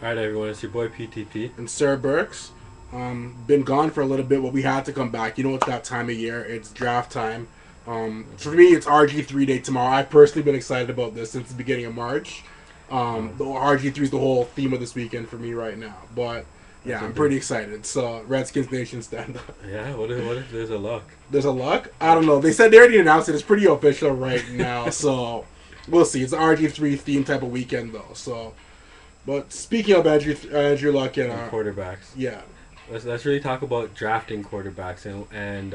Alright everyone, it's your boy PTP. And Sir Berks. Been gone for a little bit, but we had to come back. You know, it's that time of year. It's draft time. For me, it's RG3 day tomorrow. I've personally been excited about this since the beginning of March. The RG3 is the whole theme of this weekend for me right now. But yeah, I'm pretty excited. So Redskins Nation, stand up. Yeah, what if there's a luck? There's a luck? I don't know. They said they already announced it. It's pretty official right now. So we'll see. It's an RG3 theme type of weekend though. So, but speaking of Andrew Luck and quarterbacks. Yeah. Let's really talk about drafting quarterbacks and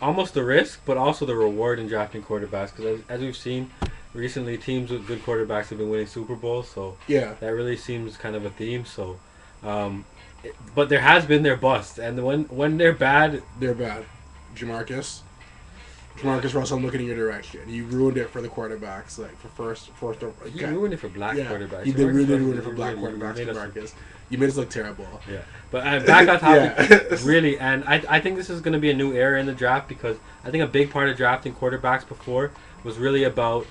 almost the risk, but also the reward in drafting quarterbacks. Because as we've seen recently, teams with good quarterbacks have been winning Super Bowls. So yeah, that really seems kind of a theme. So, but there has been their busts, and when they're bad, they're bad. Jamarcus Russell, I'm looking in your direction. You ruined it for the quarterbacks, like for fourth. He ruined it for black quarterbacks. He did really ruin it for black quarterbacks. Jamarcus, you made us look terrible. Yeah, but back on topic, really, and I think this is going to be a new era in the draft because I think a big part of drafting quarterbacks before was really about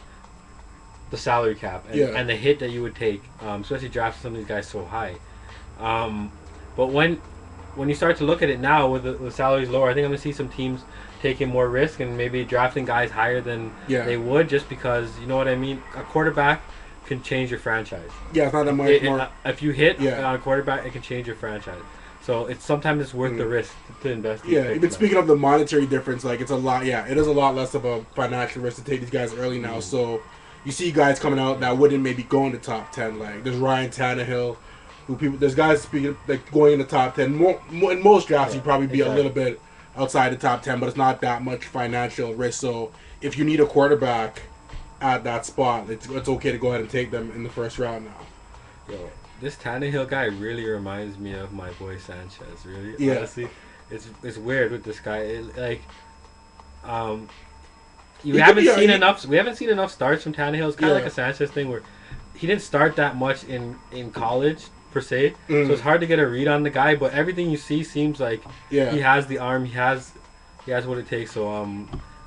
the salary cap and the hit that you would take, especially drafting some of these guys so high. But when you start to look at it now with the salaries lower, I think I'm going to see some teams taking more risk and maybe drafting guys higher than they would, just because, you know what I mean, a quarterback can change your franchise. Yeah, it's not that much more. If you hit on a quarterback, it can change your franchise. So sometimes it's worth the risk to invest. Yeah, even speaking of the monetary difference, like it's a lot. Yeah, it is a lot less of a financial risk to take these guys early now. So you see guys coming out that wouldn't maybe go in the top 10. Like there's Ryan Tannehill, there's guys speaking like going in the top 10. In most drafts, you'd probably be a little bit outside the top 10, but it's not that much financial risk. So if you need a quarterback at that spot, it's okay to go ahead and take them in the first round now. Yo, this Tannehill guy really reminds me of my boy Sanchez. Really, honestly, it's weird with this guy. We haven't seen enough starts from Tannehill. It's kind of like a Sanchez thing where he didn't start that much in college per se, so it's hard to get a read on the guy. But everything you see seems like he has the arm, he has what it takes. So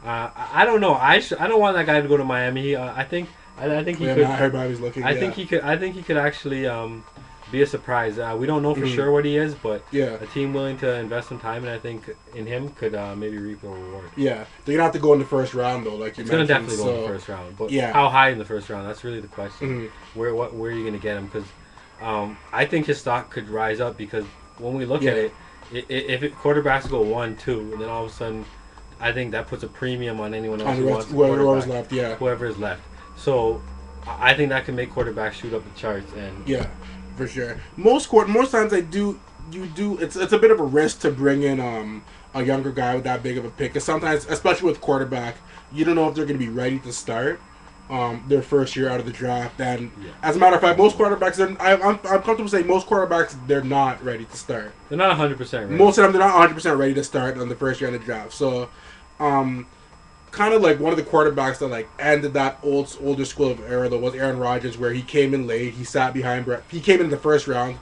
I don't know. I don't want that guy to go to Miami. I think he could. Everybody's looking. I think he could actually be a surprise. We don't know for sure what he is, but a team willing to invest some time, and I think in him could maybe reap a reward. Yeah, they're gonna have to go in the first round though, like you mentioned. It's gonna definitely go in the first round, but how high in the first round? That's really the question. Where are you gonna get him? Because I think his stock could rise up because when we look at it, if quarterbacks go 1, 2, and then all of a sudden, I think that puts a premium on anyone else whoever's left. Whoever is left. So I think that can make quarterbacks shoot up the charts. And for sure. Most times it's a bit of a risk to bring in a younger guy with that big of a pick. Because sometimes, especially with quarterback, you don't know if they're going to be ready to start their first year out of the draft. And as a matter of fact, most quarterbacks, I'm comfortable saying most quarterbacks, they're not ready to start. They're not 100% ready. Most of them, they're not 100% ready to start on the first year of the draft. So, kind of like one of the quarterbacks that like ended that older school of era though was Aaron Rodgers, where he came in late. He sat behind Brett. He came in the first round,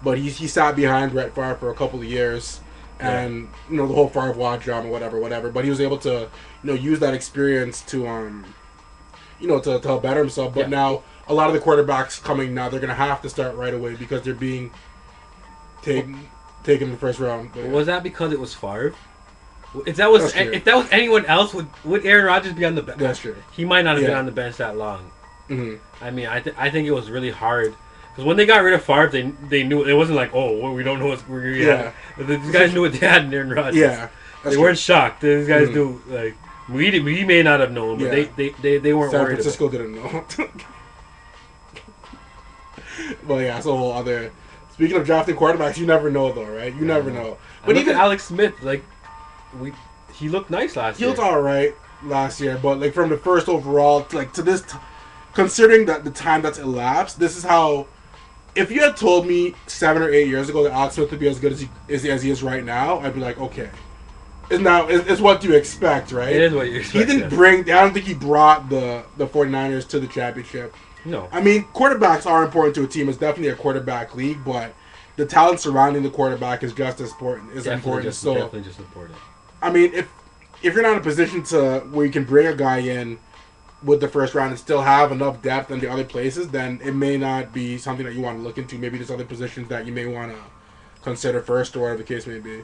but he sat behind Brett Favre for a couple of years, and the whole Favre watch drama, whatever. But he was able to use that experience to to better himself. But now a lot of the quarterbacks coming now, they're gonna have to start right away because they're being taken in the first round. But, was that because it was Favre? If that was anyone else, would Aaron Rodgers be on the bench? That's true. He might not have been on the bench that long. I mean, I think it was really hard because when they got rid of Favre, they knew it wasn't like, we don't know what we're gonna get. These guys knew what they had in Aaron Rodgers. Yeah, they weren't shocked. These guys knew. Like we may not have known, but they weren't San worried. Francisco didn't know. Well, it's a whole other. Speaking of drafting quarterbacks, you never know though, right? You never know. But even Alex Smith, he looked nice last year. He looked all right last year, but like from the first overall to this, considering that the time that's elapsed, this is how. If you had told me 7 or 8 years ago that Alex Smith would be as good as he is right now, I'd be like, okay. It's what you expect, right? It is what you expect. He didn't bring. I don't think he brought the 49ers to the championship. No. I mean, quarterbacks are important to a team. It's definitely a quarterback league, but the talent surrounding the quarterback is just as important. Definitely just important. I mean, if you're not in a position to where you can bring a guy in with the first round and still have enough depth in the other places, then it may not be something that you want to look into. Maybe there's other positions that you may want to consider first, or whatever the case may be.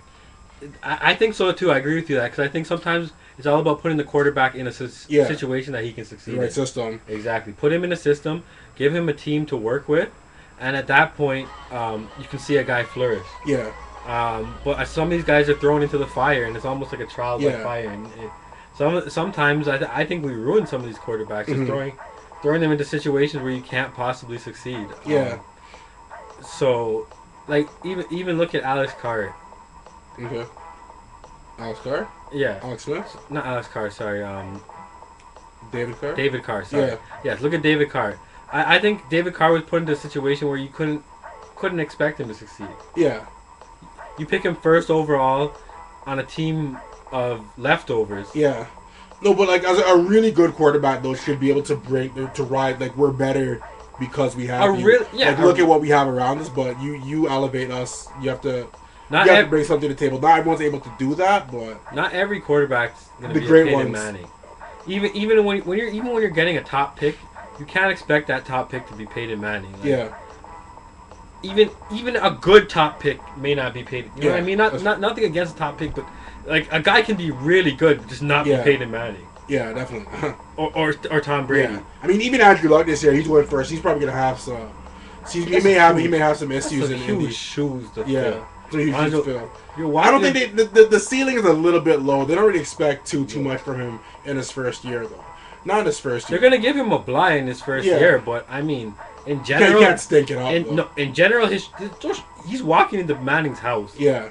I think so too. I agree with you that because I think sometimes it's all about putting the quarterback in a situation that he can succeed in. The right system. Exactly. Put him in a system, give him a team to work with, and at that point, you can see a guy flourish. Yeah. But some of these guys are thrown into the fire, and it's almost like a trial by fire. And sometimes I think we ruin some of these quarterbacks just throwing them into situations where you can't possibly succeed. Yeah. So, like even look at Alex Carr. Okay. Alex Carr? Yeah. Alex Smith? Not Alex Carr, sorry. David Carr? David Carr, sorry. Yeah. Yes, look at David Carr. I think David Carr was put into a situation where you couldn't expect him to succeed. Yeah. You pick him first overall on a team of leftovers. Yeah. No, but like as a really good quarterback though should be able to ride like we're better because we have look at what we have around us, but you elevate us. You have to bring something to the table. Not everyone's able to do that, but not every quarterback's gonna be great Peyton Manning. Even when you're getting a top pick, you can't expect that top pick to be Peyton Manning. Like, yeah. Even a good top pick may not be Peyton. You know what I mean? Not nothing against a top pick, but like a guy can be really good, but just not be Peyton Manning. Yeah, definitely. or Tom Brady. Yeah. I mean, even Andrew Luck this year, he's going first. He's probably gonna have some. He may have some issues in huge shoes to fill. Yeah. So huge shoes to fill. I don't think the ceiling is a little bit low. They don't really expect too much from him in his first year though. Not in his first year. They're gonna give him a bye in his first year, but I mean, in general, he can't stink it up. In general, he's walking into Manning's house. Yeah.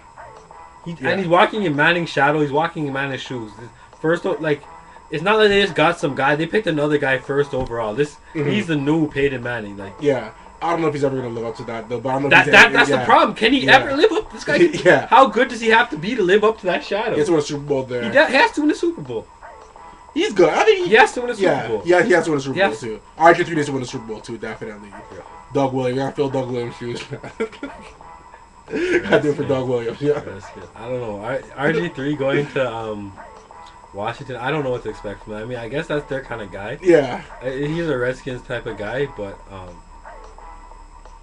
And he's walking in Manning's shadow. He's walking in Manning's shoes. First, like, it's not like they just got some guy. They picked another guy first overall. He's the new Peyton Manning. Like, yeah. I don't know if he's ever going to live up to that, though. But I don't know that's the problem. Can he ever live up to this guy? How good does he have to be to live up to that shadow? He has to win a Super Bowl there. He has to win a Super Bowl. He's good. I think he has to win a Super Bowl. Yeah, he has to win a Super Bowl, too. RG3 needs to win a Super Bowl, too, definitely. Yeah. Doug Williams. We got to fill Doug Williams' shoes. I do it for Doug Williams, yeah. I don't know. RG3 going to Washington, I don't know what to expect from that. I mean, I guess that's their kind of guy. Yeah. He's a Redskins type of guy, but...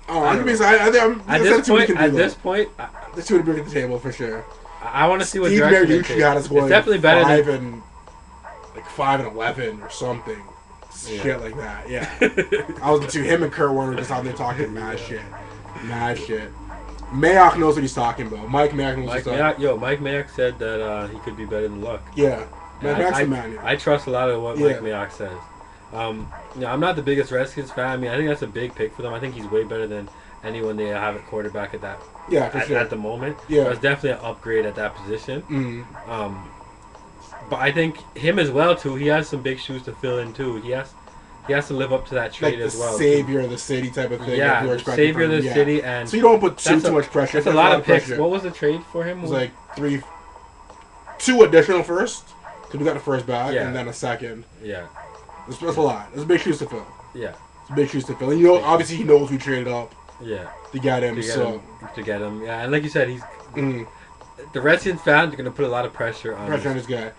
at this point, this would bring to the table for sure. I want to see what direction they take. Got us going. It's definitely better than 5-11 or something. Shit like that. Yeah. I was to him and Kurt Warner just out there talking mad shit. Mayock knows what he's talking about. Mike Mayock knows what he's talking about. Mike Mayock said that he could be better than Luck. Yeah. Mayock's the man. I trust a lot of what Mike Mayock says. I'm not the biggest Redskins fan. I mean, I think that's a big pick for them. I think he's way better than anyone they have at quarterback at that. Yeah, for sure. At the moment. Yeah. It's definitely an upgrade at that position. Mm-hmm. But I think him as well too. He has some big shoes to fill in too. He has to live up to that trade as well. Savior of the city type of thing. Yeah, savior of the city, and so you don't put too much pressure. That's a lot of picks. What was the trade for him? It was like 2 additional first, because we got the first back, and then a second. Yeah, that's a lot. It's big shoes to fill. Yeah, it's big shoes to fill. And obviously he knows we traded up. Yeah, to get him. To get him. Yeah, and like you said, he's the Redskins fans are going to put a lot of pressure on this guy.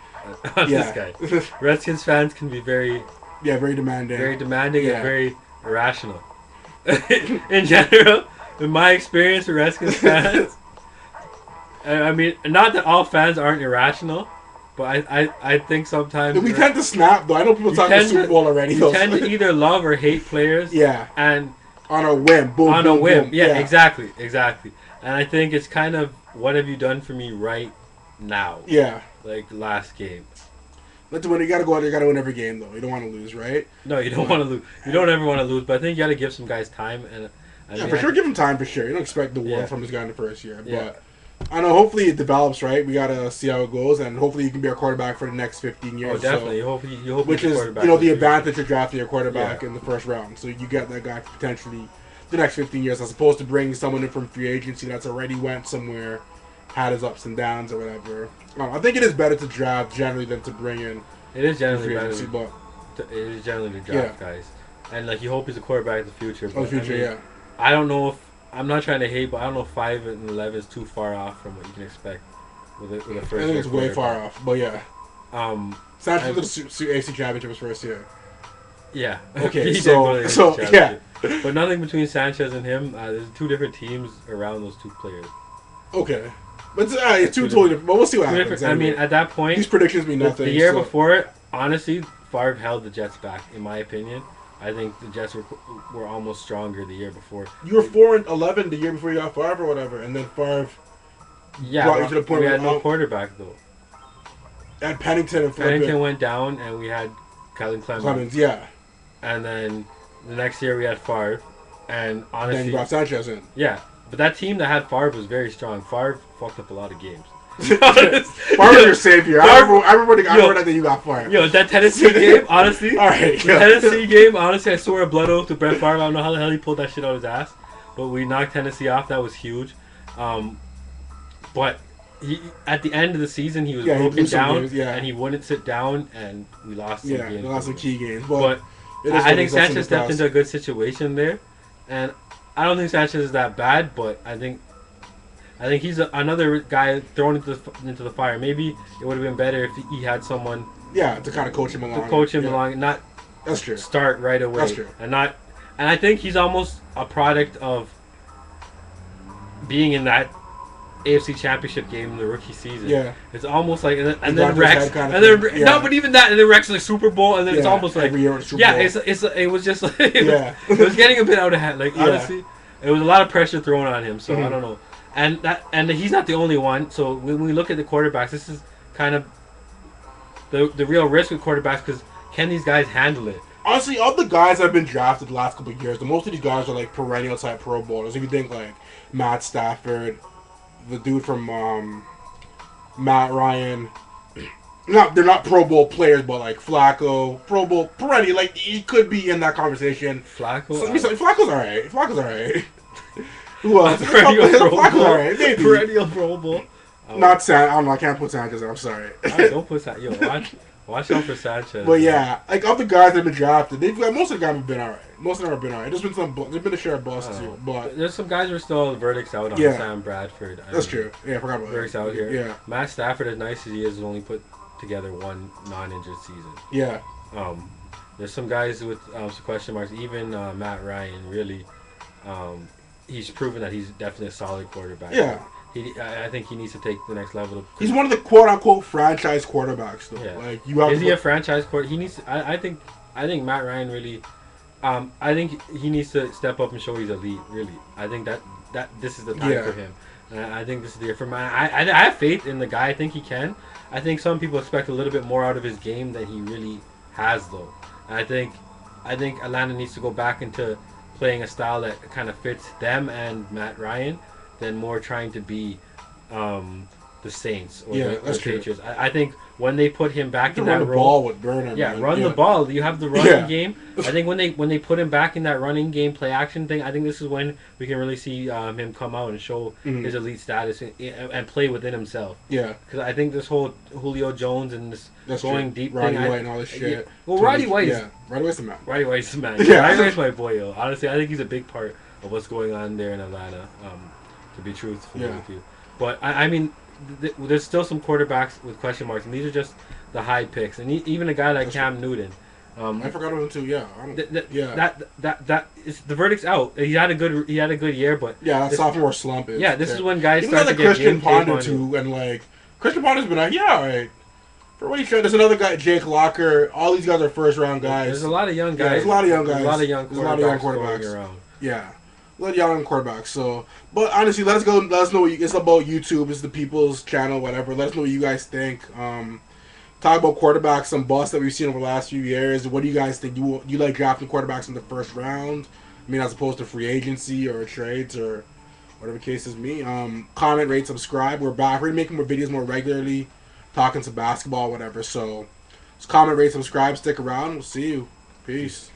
This guy. Redskins fans can be very demanding. Very demanding and very irrational. In general, in my experience with Redskins fans, I mean, not that all fans aren't irrational, but I think sometimes... We tend to snap, though. I know people talking Super Bowl already. You tend to either love or hate players. Yeah. And... On a whim. Boom, on a whim. Boom. Yeah, exactly. And I think it's kind of, what have you done for me right now? Yeah. Like, last game. Let's win. You gotta go out there. You gotta win every game, though. You don't want to lose, right? No, you don't want to lose. You don't ever want to lose. But I think you gotta give some guys time. And for sure, give him time for sure. You don't expect the world from this guy in the first year. But I know. Hopefully, it develops. Right. We gotta see how it goes, and hopefully, you can be our quarterback for the next 15 years. Oh, definitely. You hope which is the advantage of drafting your quarterback in the first round. So you get that guy for potentially the next 15 years, as opposed to bringing someone in from free agency that's already went somewhere, had his ups and downs or whatever. I think it is better to draft generally than to bring in. It is generally better. It is generally to draft guys, and like you hope he's a quarterback in the future. But, I don't know if I'm not trying to hate, but I don't know if 5-11 is too far off from what you can expect with a first. I think it's way far off, but yeah. San Francisco AFC Championship was first year. Yeah. Okay, He did so go to the NFC yeah. Championship. But nothing between Sanchez and him. There's two different teams around those two players. Okay. But it's two totally different. But we'll see what happens. I mean, at that point, these predictions mean nothing. The year before, honestly, Favre held the Jets back, in my opinion. I think the Jets were almost stronger the year before. You were 4-11 the year before you got Favre or whatever, and then Favre brought you to the point we where had no quarterback though. And Pennington went down, and we had Kellen Clemens. Yeah. And then the next year we had Favre, and honestly, then you brought Sanchez in. Yeah, but that team that had Favre was very strong. Favre fucked up a lot of games. Favre was your savior. I remember that you got Favre. Yo, that Tennessee game, honestly. All right. The Tennessee game, honestly, I swore a blood oath to Brett Favre. I don't know how the hell he pulled that shit out of his ass, but we knocked Tennessee off. That was huge. But at the end of the season, he was broken down, and he wouldn't sit down, and we lost some games. We lost some key games. But I think Sanchez stepped into a good situation there, and I don't think Sanchez is that bad, but I think he's another guy thrown into the fire. Maybe it would have been better if he had someone. Yeah, to kind of coach him along. Not. That's true. Start right away. That's true. And I think he's almost a product of being in that AFC Championship game in the rookie season. Yeah, it's almost like and then Rex no, but even that, and then Rex like Super Bowl, and then it's almost like every year Super Bowl. it was just like it was getting a bit out of hand. Like honestly, it was a lot of pressure thrown on him. So I don't know, and he's not the only one. So when we look at the quarterbacks, this is kind of the real risk with quarterbacks, because can these guys handle it? Honestly, of the guys that have been drafted the last couple of years, most of these guys are like perennial type Pro Bowlers. If you think like Matt Stafford, the dude from Matt Ryan, they're not Pro Bowl players, but like Flacco, Pro Bowl perennial. Like he could be in that conversation. Flacco, Flacco's alright. Flacco's alright. Who else? Flacco's alright. Maybe perennial Pro Bowl. Not San. I don't know. I can't put Sanchez in. I'm sorry. Don't put Sanchez. Yo, watch out for Sanchez. But yeah, like of the guys that have been drafted, most of the guys have been alright. Most of them have been alright. There's been a share of busts too, but there's some guys who are still verdicts out on. Sam Bradford. That's true. Yeah, I forgot about verdicts out here. Yeah, Matt Stafford, as nice as he is, has only put together one non-injured season. Yeah. There's some guys with some question marks. Even Matt Ryan, really, he's proven that he's definitely a solid quarterback. Yeah. I think he needs to take the next level. He's one of the quote-unquote franchise quarterbacks, though. Yeah. Like you have. Is he a franchise quarterback? He needs. I think Matt Ryan really. I think he needs to step up and show he's elite. Really, I think that this is the time for him. And I think this is the year for him. I have faith in the guy. I think he can. I think some people expect a little bit more out of his game than he really has, though. And I think Atlanta needs to go back into playing a style that kind of fits them and Matt Ryan, than more trying to be the Saints or the Patriots. I think when they put him back in that role, run the ball with Burnham. Run the ball. You have the running game. I think when they put him back in that running game, play action thing, I think this is when we can really see him come out and show his elite status and play within himself. Yeah, because I think this whole Julio Jones and this going deep Roddy thing, White and all this shit. Yeah. Well, Roddy White, Roddy White's the man. Roddy White's the man. Yeah. Roddy White's my boy, yo. Honestly, I think he's a big part of what's going on there in Atlanta. To be truthful with you, but I mean, there's still some quarterbacks with question marks, and these are just the high picks, and even a guy like Cam Newton. I forgot about him too. Yeah, that is the verdict's out. He had a good year, but that sophomore slump is. Yeah, this is when guys even start to get Christian Ponder too, and like Christian Ponder's been like, all right. For what he's trying, there's another guy, Jake Locker. All these guys are first round guys. There's a lot of young guys. There's a lot of young guys. There's a lot of young quarterbacks around. Yeah. Let young quarterbacks. So, but honestly, let us know what it's about. YouTube, it's the people's channel, whatever. Let us know what you guys think. Talk about quarterbacks, some busts that we've seen over the last few years. What do you guys think? You like drafting quarterbacks in the first round? I mean, as opposed to free agency or trades or whatever the case is. Comment, rate, subscribe. We're back. We're making more videos more regularly, talking some basketball, whatever. So, just comment, rate, subscribe. Stick around. We'll see you. Peace.